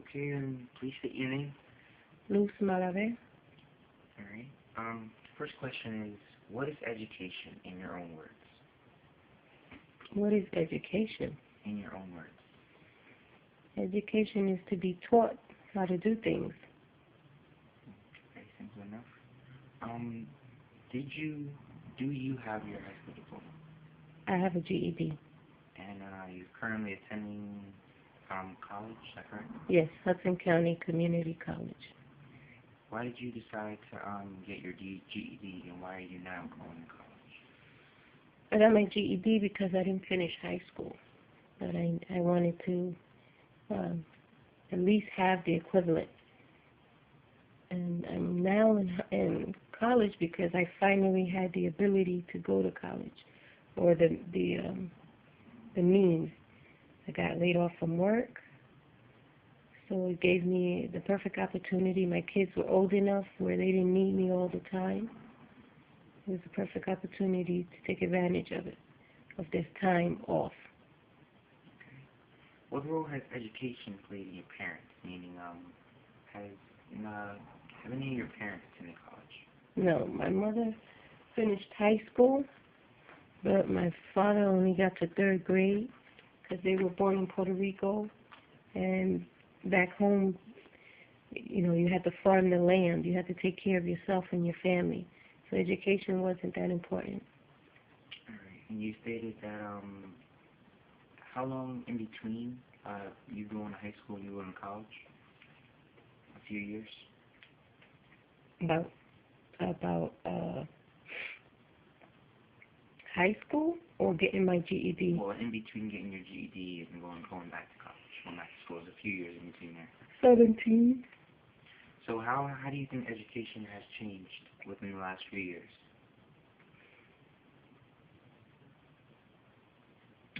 Okay, please state your name. Luz Malave. Alright. First question is, what is education in your own words? What is education? In your own words. Education is to be taught how to do things. Very simple enough. Do you have your high school diploma? I have a GED. And you're currently attending college, is that correct? Yes, Hudson County Community College. Why did you decide to get your GED, and why are you now going to college? I got my GED because I didn't finish high school, but I wanted to at least have the equivalent. And I'm now in college because I finally had the ability to go to college, or the means. I got laid off from work, so it gave me the perfect opportunity. My kids were old enough where they didn't need me all the time. It was a perfect opportunity to take advantage of it, of this time off. Okay. What role has education played in your parents? Meaning, have any of your parents attended college? No, my mother finished high school, but my father only got to 3rd grade because they were born in Puerto Rico, and back home, you had to farm the land. You had to take care of yourself and your family. So education wasn't that important. All right. And you stated that how long in between you going to high school and you going to college? A few years? About high school or getting my GED? Well, in between getting your GED and going back to college, going back to school, there's a few years in between there. 17. So how do you think education has changed within the last few years?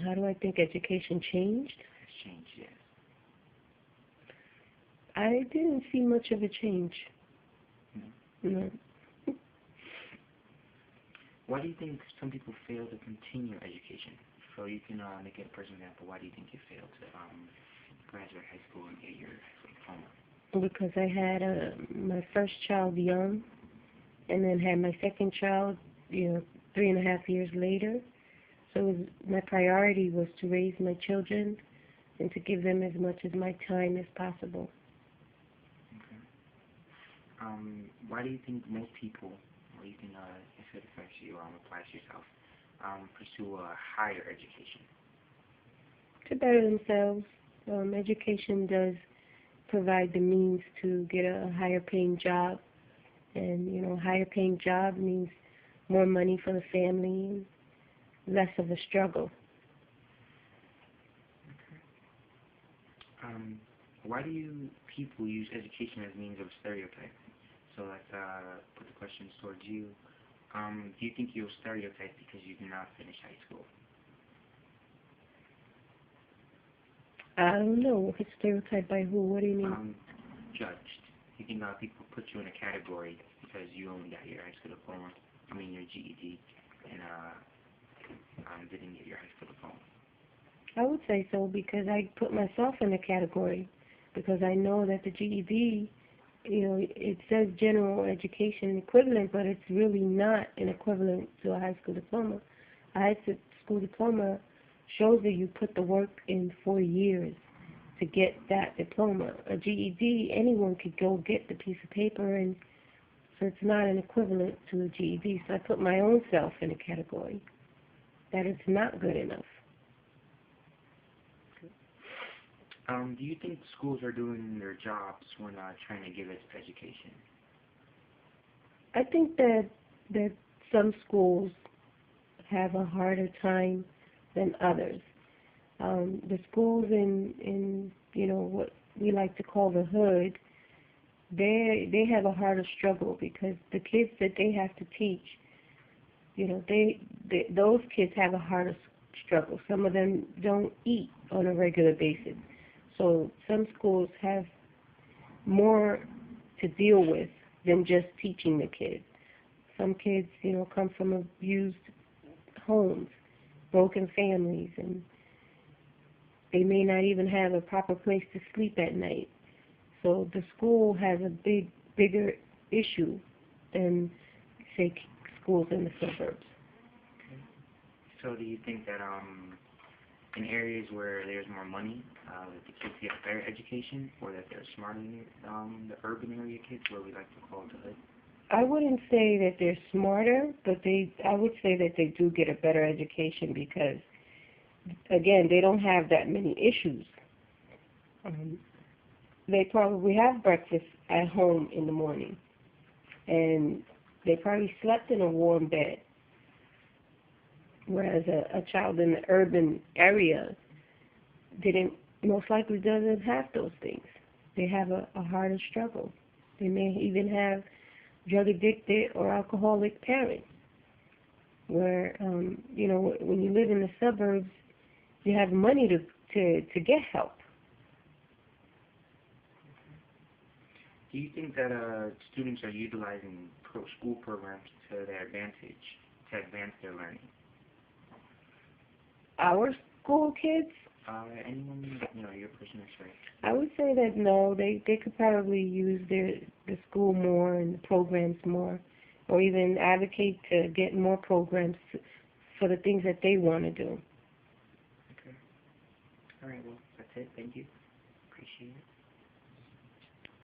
How do I think education changed? Has changed, yes. I didn't see much of a change. No. Why do you think some people fail to continue education? So you can make it a personal example. Why do you think you failed to graduate high school and get your high school diploma? Because I had my first child young, and then had my second child, 3.5 years later. So my priority was to raise my children and to give them as much of my time as possible. Okay. Why do you think most people, or you can, if it affects you, apply to yourself, pursue a higher education? To better themselves. Education does provide the means to get a higher paying job, and higher paying job means more money for the family, less of a struggle. Okay. Why do people use education as means of stereotype? So let's put the questions towards you. Do you think you're stereotyped because you did not finish high school? I don't know. It's stereotyped by who? What do you mean? Judged. You think people put you in a category because you only got your high school diploma, your GED, and didn't get your high school diploma? I would say so because I put myself in a category because I know that the GED, it says general education equivalent, but it's really not an equivalent to a high school diploma. A high school diploma shows that you put the work in 4 years to get that diploma. A GED, anyone could go get the piece of paper, and so it's not an equivalent to a GED. So I put my own self in a category that it's not good enough. Do you think schools are doing their jobs when trying to give us education? I think that some schools have a harder time than others. The schools in what we like to call the hood, they have a harder struggle because the kids that they have to teach, those kids have a harder struggle. Some of them don't eat on a regular basis. So some schools have more to deal with than just teaching the kids. Some kids, come from abused homes, broken families, and they may not even have a proper place to sleep at night. So the school has a bigger issue than, say, schools in the suburbs. Okay. So do you think that in areas where there's more money, that the kids get a better education, or that they're smarter than the urban area kids, where we like to call it the hood? I wouldn't say that they're smarter, but I would say that they do get a better education because, again, they don't have that many issues. They probably have breakfast at home in the morning, and they probably slept in a warm bed, whereas a child in the urban area most likely doesn't have those things. They have a harder struggle. They may even have drug addicted or alcoholic parents, where when you live in the suburbs, you have money to get help. Do you think that students are utilizing school programs to their advantage to advance their learning? Our school kids, Anyone, your personal experience? I would say that no, they could probably use the school more and the programs more, or even advocate to get more programs for the things that they want to do. Okay. All right. Well, that's it. Thank you. Appreciate it.